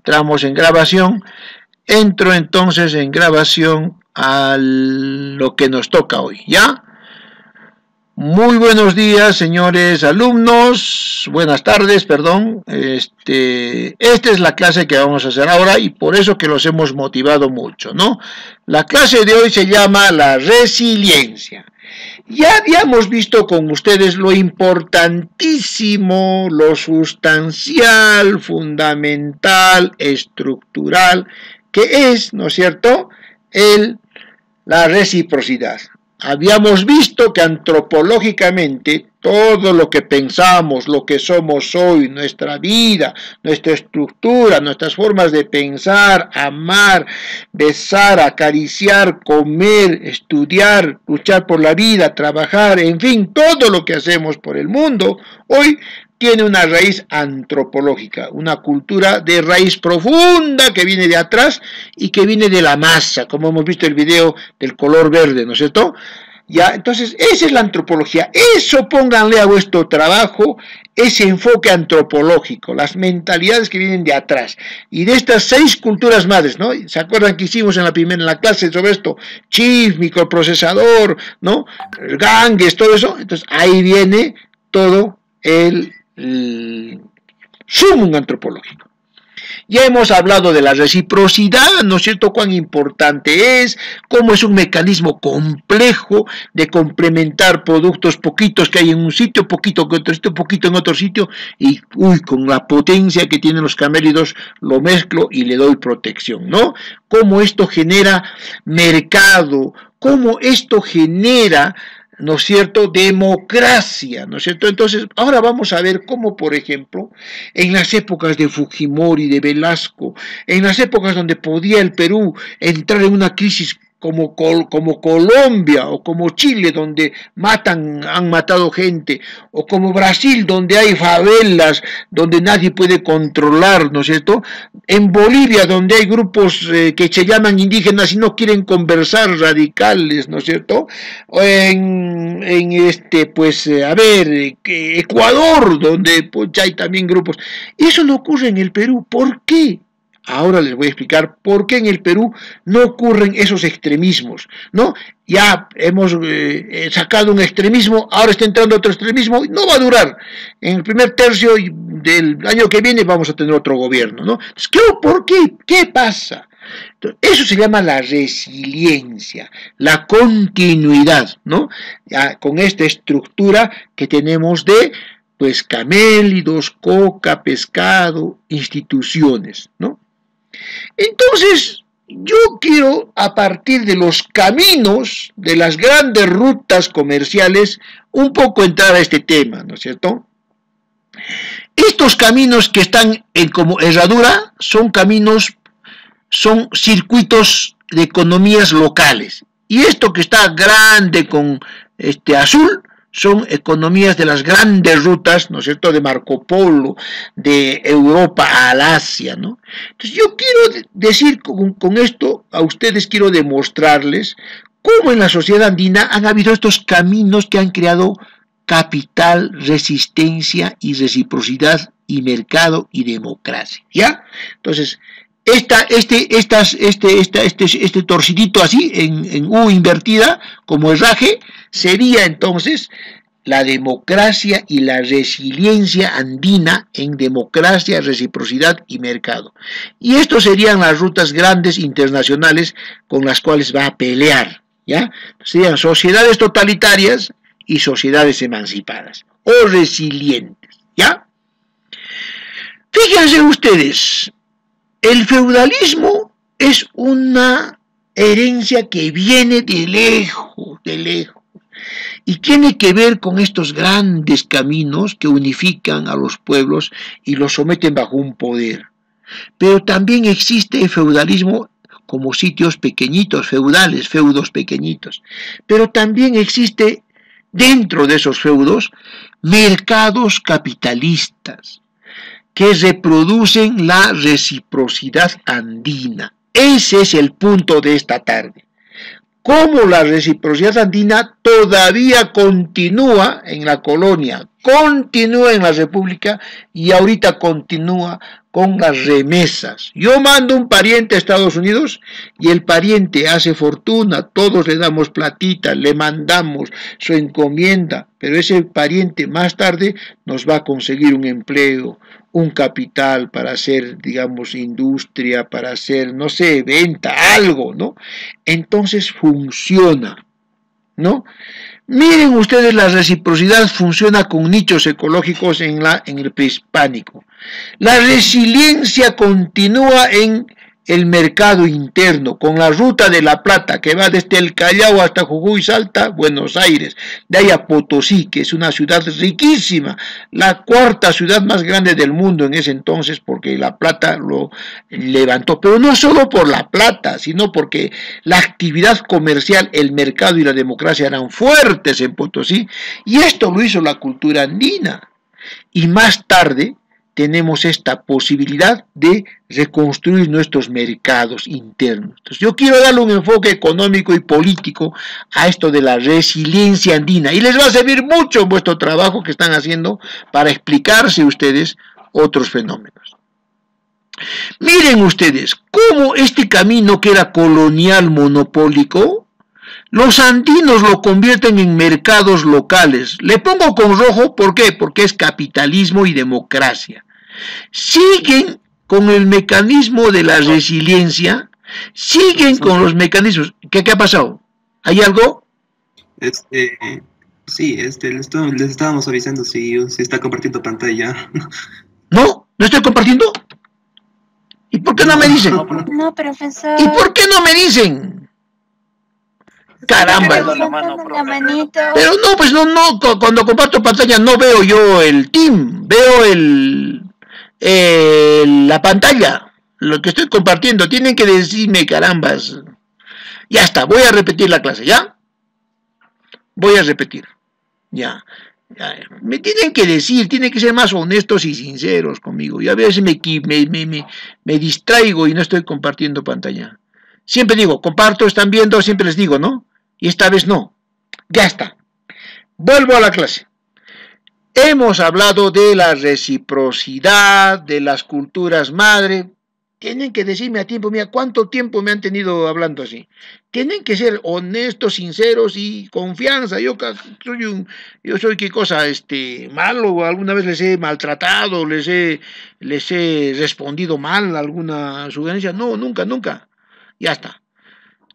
entramos en grabación. Entro entonces en grabación a lo que nos toca hoy, ¿ya? Muy buenos días, señores alumnos, buenas tardes, perdón. Esta es la clase que vamos a hacer ahora y por eso que los hemos motivado mucho, ¿no? La clase de hoy se llama la resiliencia. Ya habíamos visto con ustedes lo importantísimo, lo sustancial, fundamental, estructural, que es, ¿no es cierto?, la reciprocidad. Habíamos visto que antropológicamente todo lo que pensamos, lo que somos hoy, nuestra vida, nuestra estructura, nuestras formas de pensar, amar, besar, acariciar, comer, estudiar, luchar por la vida, trabajar, en fin, todo lo que hacemos por el mundo, hoy tiene una raíz antropológica, una cultura de raíz profunda que viene de atrás y que viene de la masa, como hemos visto el video del color verde, ¿no es cierto? Ya, entonces, esa es la antropología. Eso pónganle a vuestro trabajo, ese enfoque antropológico, las mentalidades que vienen de atrás. Y de estas 6 culturas madres, ¿no? ¿Se acuerdan que hicimos en la clase sobre esto? Chip, microprocesador, ¿no? Ganges, todo eso. Entonces, ahí viene todo el sumum antropológico. Ya hemos hablado de la reciprocidad, ¿no es cierto?, cuán importante es, cómo es un mecanismo complejo de complementar productos poquitos que hay en un sitio, poquito en otro sitio, poquito en otro sitio, y con la potencia que tienen los camélidos lo mezclo y le doy protección, ¿no? Cómo esto genera mercado, cómo esto genera, ¿no es cierto?, democracia, ¿no es cierto? Entonces, ahora vamos a ver cómo, por ejemplo, en las épocas de Fujimori, de Velasco, en las épocas donde podía el Perú entrar en una crisis como Colombia o como Chile, donde han matado gente, o como Brasil, donde hay favelas, donde nadie puede controlar, ¿no es cierto? En Bolivia, donde hay grupos que se llaman indígenas y no quieren conversar, radicales, ¿no es cierto? O Ecuador, donde pues, ya hay también grupos. Eso no ocurre en el Perú. ¿Por qué? Ahora les voy a explicar por qué en el Perú no ocurren esos extremismos, ¿no? Ya hemos sacado un extremismo, ahora está entrando otro extremismo, no va a durar. En el primer tercio del año que viene vamos a tener otro gobierno, ¿no? Entonces, ¿por qué? ¿Qué pasa? Entonces, eso se llama la resiliencia, la continuidad, ¿no? Ya, con esta estructura que tenemos de, pues, camélidos, coca, pescado, instituciones, ¿no? Entonces, yo quiero, a partir de los caminos, de las grandes rutas comerciales, un poco entrar a este tema, ¿no es cierto? Estos caminos que están como herradura son circuitos de economías locales. Y esto que está grande con azul, son economías de las grandes rutas, ¿no es cierto?, de Marco Polo, de Europa al Asia, ¿no? Entonces yo quiero decir con esto, a ustedes quiero demostrarles cómo en la sociedad andina han habido estos caminos que han creado capital, resistencia y reciprocidad y mercado y democracia, ¿ya? Entonces, este torcidito así, en U invertida, como herraje, sería entonces la democracia y la resiliencia andina en democracia, reciprocidad y mercado. Y estos serían las rutas grandes internacionales con las cuales va a pelear, ¿ya? Serían sociedades totalitarias y sociedades emancipadas, o resilientes, ¿ya? Fíjense ustedes, el feudalismo es una herencia que viene de lejos, y tiene que ver con estos grandes caminos que unifican a los pueblos y los someten bajo un poder. Pero también existe el feudalismo como sitios pequeñitos, feudales, feudos pequeñitos. Pero también existe dentro de esos feudos mercados capitalistas que reproducen la reciprocidad andina. Ese es el punto de esta tarde. Cómo la reciprocidad andina todavía continúa en la colonia, continúa en la república y ahorita continúa con las remesas. Yo mando un pariente a Estados Unidos y el pariente hace fortuna, todos le damos platita, le mandamos su encomienda, pero ese pariente más tarde nos va a conseguir un empleo, un capital para hacer, digamos, industria, para hacer, no sé, venta, algo, ¿no? Entonces funciona, ¿no? Miren ustedes, la reciprocidad funciona con nichos ecológicos en el prehispánico. La resiliencia continúa en el mercado interno, con la ruta de la plata que va desde el Callao hasta Jujuy, Salta, Buenos Aires, de ahí a Potosí, que es una ciudad riquísima, la cuarta ciudad más grande del mundo en ese entonces, porque la plata lo levantó, pero no solo por la plata, sino porque la actividad comercial, el mercado y la democracia eran fuertes en Potosí, y esto lo hizo la cultura andina. Y más tarde tenemos esta posibilidad de reconstruir nuestros mercados internos. Entonces, yo quiero darle un enfoque económico y político a esto de la resiliencia andina, y les va a servir mucho en vuestro trabajo que están haciendo para explicarse ustedes otros fenómenos. Miren ustedes cómo este camino que era colonial monopólico, los andinos lo convierten en mercados locales. Le pongo con rojo, ¿por qué? Porque es capitalismo y democracia. Siguen con el mecanismo de la resiliencia, siguen con los mecanismos. ¿Qué ha pasado? ¿Hay algo? Sí, les estábamos avisando si está compartiendo pantalla. No estoy compartiendo. ¿Y por qué no me dicen? No, profesor. ¿Y por qué no me dicen? Caramba. Pero no, pues no, cuando comparto pantalla no veo yo el team, veo la pantalla, lo que estoy compartiendo. Tienen que decirme, carambas. Ya está, voy a repetir la clase, ¿ya? Voy a repetir, ya. Me tienen que decir, tienen que ser más honestos y sinceros conmigo. Yo a veces me distraigo y no estoy compartiendo pantalla. Siempre digo, comparto, están viendo, siempre les digo, ¿no? Y esta vez no. Ya está. Vuelvo a la clase. Hemos hablado de la reciprocidad, de las culturas madre. Tienen que decirme a tiempo, mira, ¿cuánto tiempo me han tenido hablando así? Tienen que ser honestos, sinceros y confianza. Yo soy qué cosa, malo, alguna vez les he maltratado, les he respondido mal a alguna sugerencia. No, nunca. Ya está.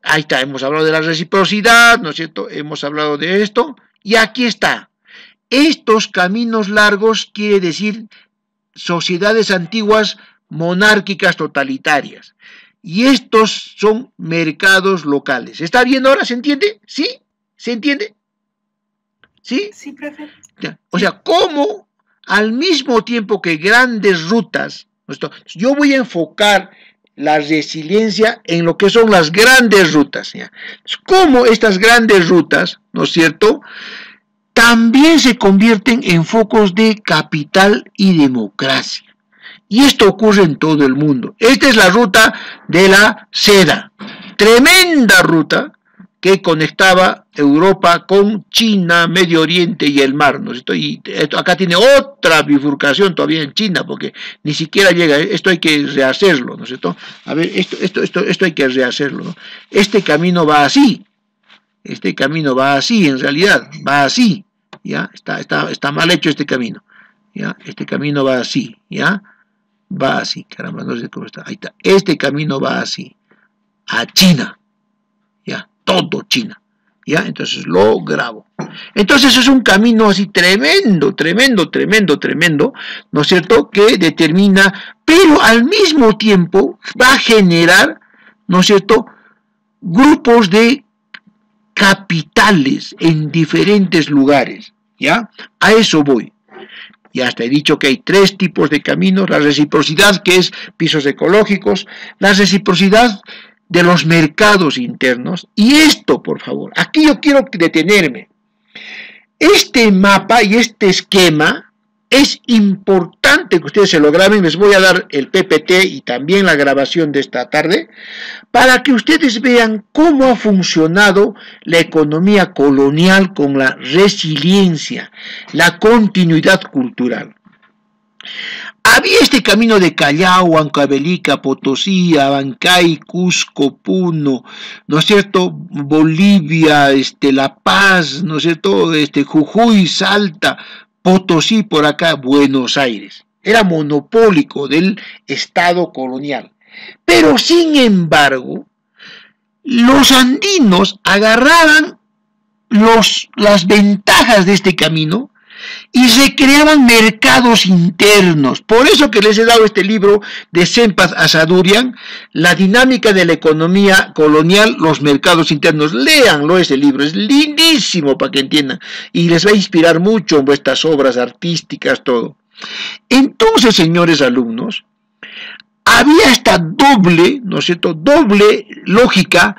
Ahí está, hemos hablado de la reciprocidad, ¿no es cierto? Hemos hablado de esto, y aquí está. Estos caminos largos quiere decir sociedades antiguas monárquicas totalitarias. Y estos son mercados locales. ¿Está bien ahora? ¿Se entiende? ¿Sí? ¿Se entiende? ¿Sí? Sí, profe. O sea, ¿cómo al mismo tiempo que grandes rutas, yo voy a enfocar la resiliencia en lo que son las grandes rutas, ¿ya? ¿Cómo estas grandes rutas, ¿no es cierto?, también se convierten en focos de capital y democracia? Y esto ocurre en todo el mundo. Esta es la ruta de la seda, tremenda ruta que conectaba Europa con China, Medio Oriente y el mar, ¿no es cierto? Y esto acá tiene otra bifurcación todavía en China, porque ni siquiera llega, esto hay que rehacerlo, ¿no es cierto? A ver, esto hay que rehacerlo, ¿no? Este camino va así, en realidad, va así, ¿ya? Está mal hecho este camino, ¿ya? Este camino va así, ¿ya? Va así, caramba, no sé cómo está, ahí está, este camino va así, a China, ¿ya? Todo China, ¿ya? Entonces lo grabo. Entonces es un camino así tremendo, ¿no es cierto?, que determina, pero al mismo tiempo va a generar, ¿no es cierto?, grupos de capitales en diferentes lugares, ¿ya? A eso voy. Ya hasta he dicho que hay tres tipos de caminos: la reciprocidad, que es pisos ecológicos, la reciprocidad de los mercados internos, y esto, por favor, aquí yo quiero detenerme. Este mapa y este esquema es importante que ustedes se lo graben. Les voy a dar el PPT y también la grabación de esta tarde, para que ustedes vean cómo ha funcionado la economía colonial con la resiliencia, la continuidad cultural. Había este camino de Callao, Huancavelica, Potosí, Abancay, Cusco, Puno, ¿no es cierto? Bolivia, La Paz, ¿no es cierto? Jujuy, Salta, Potosí, por acá, Buenos Aires. Era monopólico del Estado colonial. Pero sin embargo, los andinos agarraban las ventajas de este camino y se creaban mercados internos. Por eso que les he dado este libro de Senpaz Asadurian, La dinámica de la economía colonial, los mercados internos. Léanlo ese libro, es lindísimo para que entiendan y les va a inspirar mucho en vuestras obras artísticas, todo. Entonces, señores alumnos, había esta doble, ¿no es cierto?, doble lógica,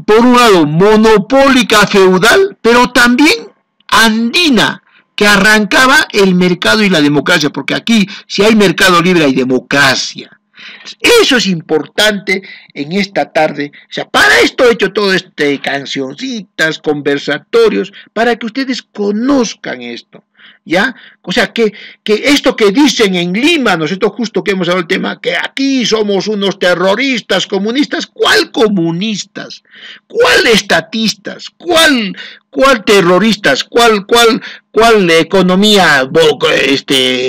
por un lado monopólica feudal, pero también andina, que arrancaba el mercado y la democracia, porque aquí si hay mercado libre hay democracia. Eso es importante en esta tarde. O sea, para esto he hecho todo cancioncitas, conversatorios, para que ustedes conozcan esto. ¿Ya? O sea, que esto que dicen en Lima, ¿no es cierto? Justo que hemos hablado del tema, que aquí somos unos terroristas, comunistas. ¿Cuál comunistas? ¿Cuál estatistas? ¿Cuál terroristas? ¿Cuál economía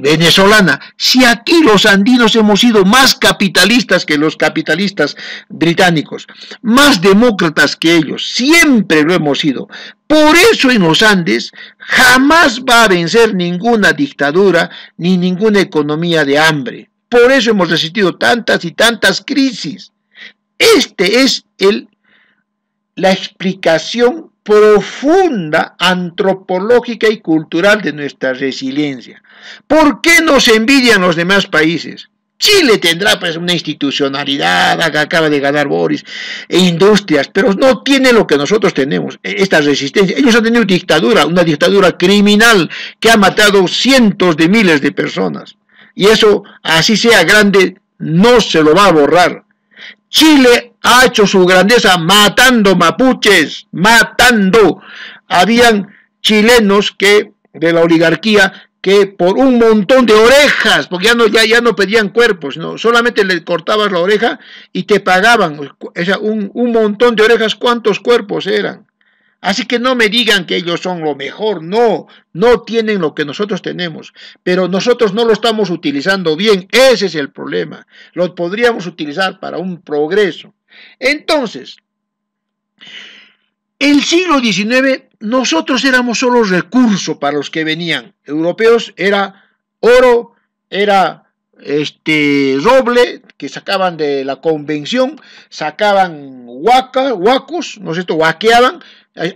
venezolana? Si aquí los andinos hemos sido más capitalistas que los capitalistas británicos, más demócratas que ellos, siempre lo hemos sido. Por eso en los Andes jamás va a vencer ninguna dictadura ni ninguna economía de hambre. Por eso hemos resistido tantas y tantas crisis. Este es la explicación profunda, antropológica y cultural de nuestra resiliencia. ¿Por qué nos envidian los demás países? Chile tendrá pues una institucionalidad, acaba de ganar Boris, e industrias, pero no tiene lo que nosotros tenemos, esta resistencia. Ellos han tenido dictadura, una dictadura criminal que ha matado cientos de miles de personas. Y eso, así sea grande, no se lo va a borrar. Chile ha hecho su grandeza matando mapuches, matando. Habían chilenos de la oligarquía que por un montón de orejas, porque ya no pedían cuerpos, no, solamente le cortabas la oreja y te pagaban. O sea, un montón de orejas, ¿cuántos cuerpos eran? Así que no me digan que ellos son lo mejor, no tienen lo que nosotros tenemos, pero nosotros no lo estamos utilizando bien, ese es el problema. Lo podríamos utilizar para un progreso. Entonces, el siglo XIX, nosotros éramos solo recurso para los que venían. Europeos era oro, era roble, que sacaban de la convención, sacaban huacos, ¿no es cierto?, huaqueaban.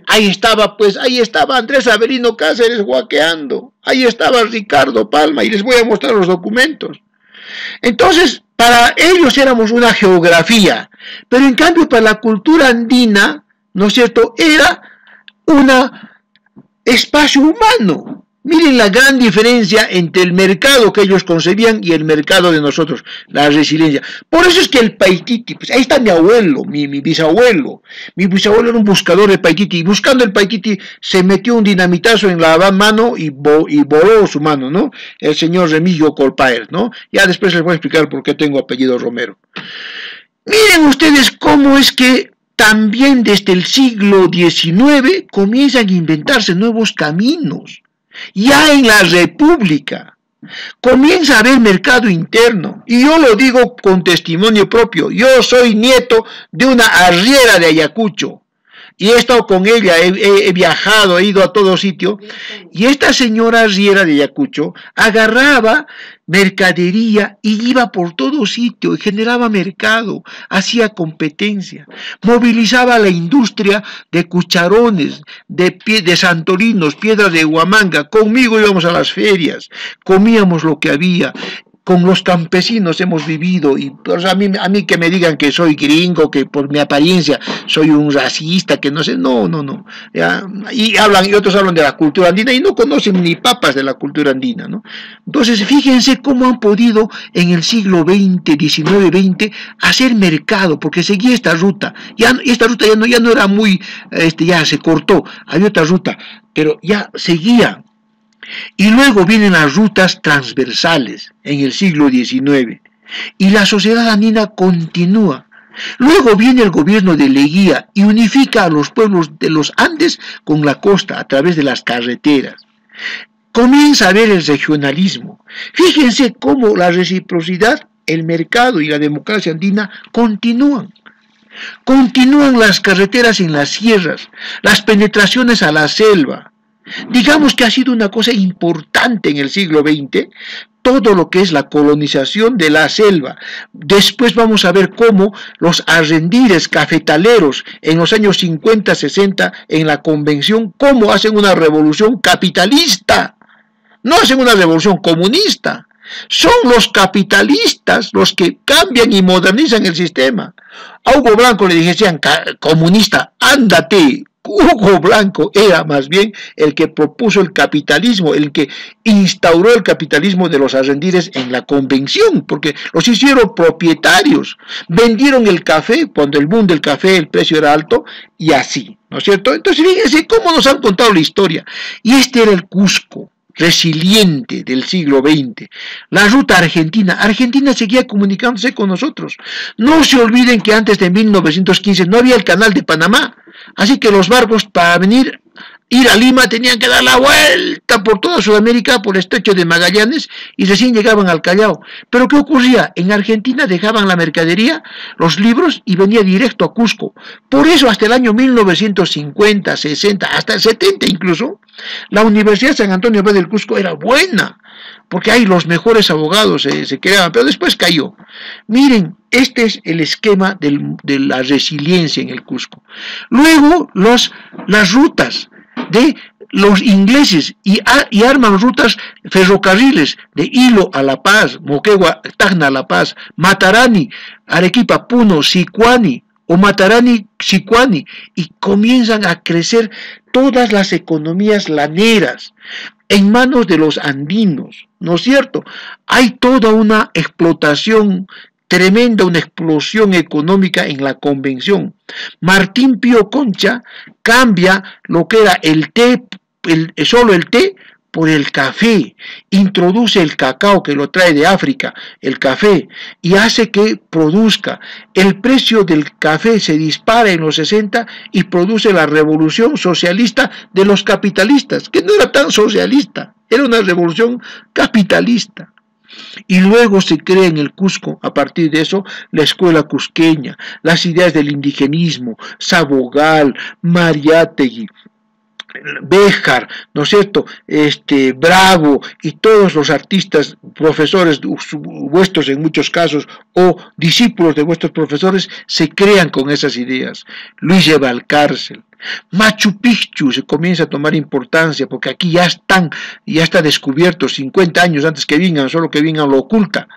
Ahí estaba Andrés Avelino Cáceres huaqueando, ahí estaba Ricardo Palma, y les voy a mostrar los documentos. Entonces, para ellos éramos una geografía, pero en cambio para la cultura andina, ¿no es cierto?, era un espacio humano. Miren la gran diferencia entre el mercado que ellos concebían y el mercado de nosotros, la resiliencia. Por eso es que el paititi, pues ahí está mi abuelo, mi bisabuelo. Mi bisabuelo era un buscador de paititi, y buscando el paititi se metió un dinamitazo en la mano y voló su mano, ¿no? El señor Remigio Colpaer, ¿no? Ya después les voy a explicar por qué tengo apellido Romero. Miren ustedes cómo es que también desde el siglo XIX comienzan a inventarse nuevos caminos. Ya en la República comienza a haber mercado interno, y yo lo digo con testimonio propio. Yo soy nieto de una arriera de Ayacucho, y he estado con ella, he viajado, he ido a todo sitio, y esta señora arriera de Ayacucho agarraba mercadería y iba por todo sitio y generaba mercado, hacía competencia, movilizaba la industria de cucharones, de santolinos, piedras de Huamanga. Conmigo íbamos a las ferias, comíamos lo que había. Con los campesinos hemos vivido, y pues, a mí que me digan que soy gringo, que por mi apariencia soy un racista, que no sé, no. ¿Ya? Y otros hablan de la cultura andina y no conocen ni papas de la cultura andina, ¿no? Entonces, fíjense cómo han podido en el siglo XX, XIX, XX, hacer mercado, porque seguía esta ruta. Esta ruta ya no era muy, ya se cortó, había otra ruta, pero ya seguía. Y luego vienen las rutas transversales en el siglo XIX. Y la sociedad andina continúa. Luego viene el gobierno de Leguía y unifica a los pueblos de los Andes con la costa a través de las carreteras. Comienza a ver el regionalismo. Fíjense cómo la reciprocidad, el mercado y la democracia andina continúan. Continúan las carreteras en las sierras, las penetraciones a la selva. Digamos que ha sido una cosa importante en el siglo XX, todo lo que es la colonización de la selva. Después vamos a ver cómo los arrendires cafetaleros en los años 50, 60 en la convención, cómo hacen una revolución capitalista. No hacen una revolución comunista. Son los capitalistas los que cambian y modernizan el sistema. A Hugo Blanco le decían comunista, ándate. Hugo Blanco era más bien el que propuso el capitalismo, el que instauró el capitalismo de los arrendires en la convención, porque los hicieron propietarios, vendieron el café, cuando el boom del café el precio era alto, y así, ¿no es cierto? Entonces fíjense cómo nos han contado la historia, y este era el Cusco resiliente del siglo XX, la ruta argentina. Argentina seguía comunicándose con nosotros. No se olviden que antes de 1915 no había el canal de Panamá, así que los barcos para ir a Lima tenían que dar la vuelta por toda Sudamérica, por el estrecho de Magallanes, y recién llegaban al Callao. Pero ¿qué ocurría? En Argentina dejaban la mercadería, los libros, y venía directo a Cusco. Por eso hasta el año 1950, 60, hasta el 70 incluso, la Universidad San Antonio Abad del Cusco era buena, porque ahí los mejores abogados se creaban, pero después cayó. Miren, este es el esquema de la resiliencia en el Cusco. Luego, las rutas de los ingleses y arman rutas ferrocarriles de Hilo a La Paz, Moquegua, Tacna a La Paz, Matarani, Arequipa, Puno, Sicuani, o Matarani, Sicuani, y comienzan a crecer todas las economías laneras en manos de los andinos, ¿no es cierto? Hay toda una explotación tremenda, una explosión económica en la convención. Martín Pío Concha cambia lo que era el té, solo el té, por el café, introduce el cacao que lo trae de África, el café, y hace que produzca. El precio del café se dispara en los 60 y produce la revolución socialista de los capitalistas, que no era tan socialista, era una revolución capitalista. Y luego se crea en el Cusco, a partir de eso, la escuela cusqueña, las ideas del indigenismo, Sabogal, Mariátegui, Béjar, ¿no es cierto?, Bravo y todos los artistas, profesores vuestros en muchos casos, o discípulos de vuestros profesores, se crean con esas ideas. Luis de Valcárcel. Machu Picchu se comienza a tomar importancia, porque aquí ya está descubierto 50 años antes que vengan, solo que vengan lo oculta.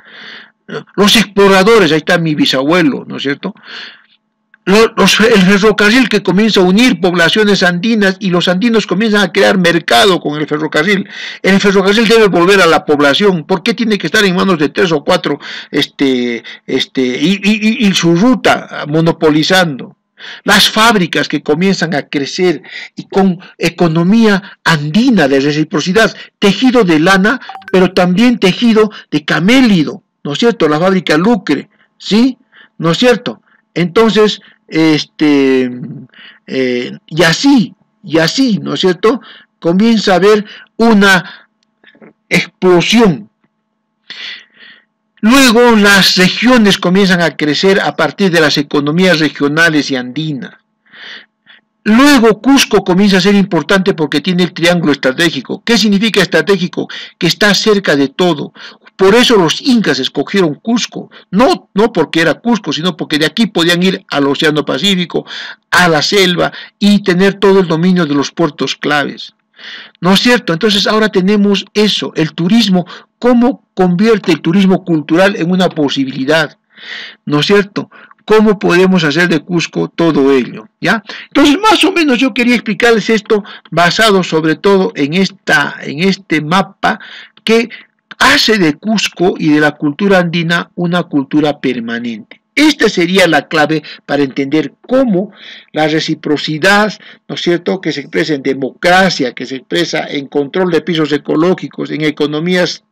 Los exploradores, ahí está mi bisabuelo, ¿no es cierto?, el ferrocarril que comienza a unir poblaciones andinas, y los andinos comienzan a crear mercado con el ferrocarril. El ferrocarril debe volver a la población. ¿Por qué tiene que estar en manos de 3 o 4 y su ruta monopolizando? Las fábricas que comienzan a crecer y con economía andina de reciprocidad, tejido de lana, pero también tejido de camélido, ¿no es cierto? La fábrica Lucre, ¿sí? ¿No es cierto? Entonces, y así, ¿no es cierto?, comienza a haber una explosión. Luego las regiones comienzan a crecer a partir de las economías regionales y andinas. Luego Cusco comienza a ser importante porque tiene el triángulo estratégico. ¿Qué significa estratégico? Que está cerca de todo. Por eso los incas escogieron Cusco, no porque era Cusco, sino porque de aquí podían ir al Océano Pacífico, a la selva, y tener todo el dominio de los puertos claves. ¿No es cierto? Entonces ahora tenemos eso, el turismo, cómo convierte el turismo cultural en una posibilidad, ¿no es cierto? ¿Cómo podemos hacer de Cusco todo ello? ¿Ya? Entonces, más o menos yo quería explicarles esto basado sobre todo en este mapa que hace de Cusco y de la cultura andina una cultura permanente. Esta sería la clave para entender cómo la reciprocidad, ¿no es cierto?, que se expresa en democracia, que se expresa en control de pisos ecológicos, en economías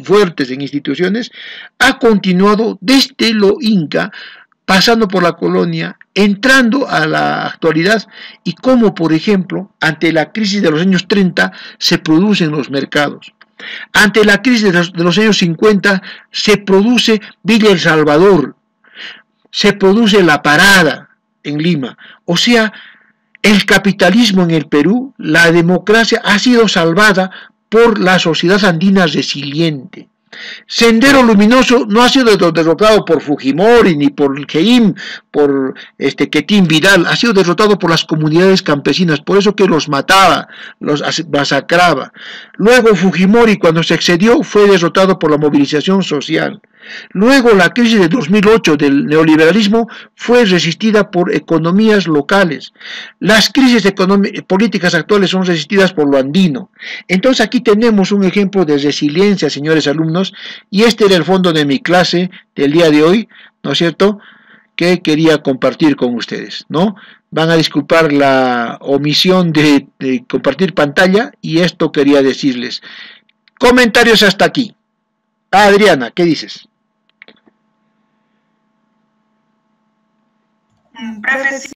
fuertes, en instituciones, ha continuado desde lo inca, pasando por la colonia, entrando a la actualidad, y cómo, por ejemplo, ante la crisis de los años 30 se producen los mercados. Ante la crisis de los años 50 se produce Villa El Salvador, se produce La Parada en Lima. O sea, el capitalismo en el Perú, la democracia ha sido salvada por la sociedad andina resiliente. Sendero Luminoso no ha sido derrotado por Fujimori ni por Keim, por Quetín Vidal, ha sido derrotado por las comunidades campesinas, por eso que los mataba, los masacraba. Luego Fujimori, cuando se excedió, fue derrotado por la movilización social. Luego la crisis de 2008 del neoliberalismo fue resistida por economías locales. Las crisis políticas actuales son resistidas por lo andino. Entonces aquí tenemos un ejemplo de resiliencia, señores alumnos, y este era el fondo de mi clase del día de hoy, ¿no es cierto?, que quería compartir con ustedes, ¿no? Van a disculpar la omisión de compartir pantalla, y esto quería decirles. Comentarios hasta aquí. Adriana, ¿qué dices? Profe,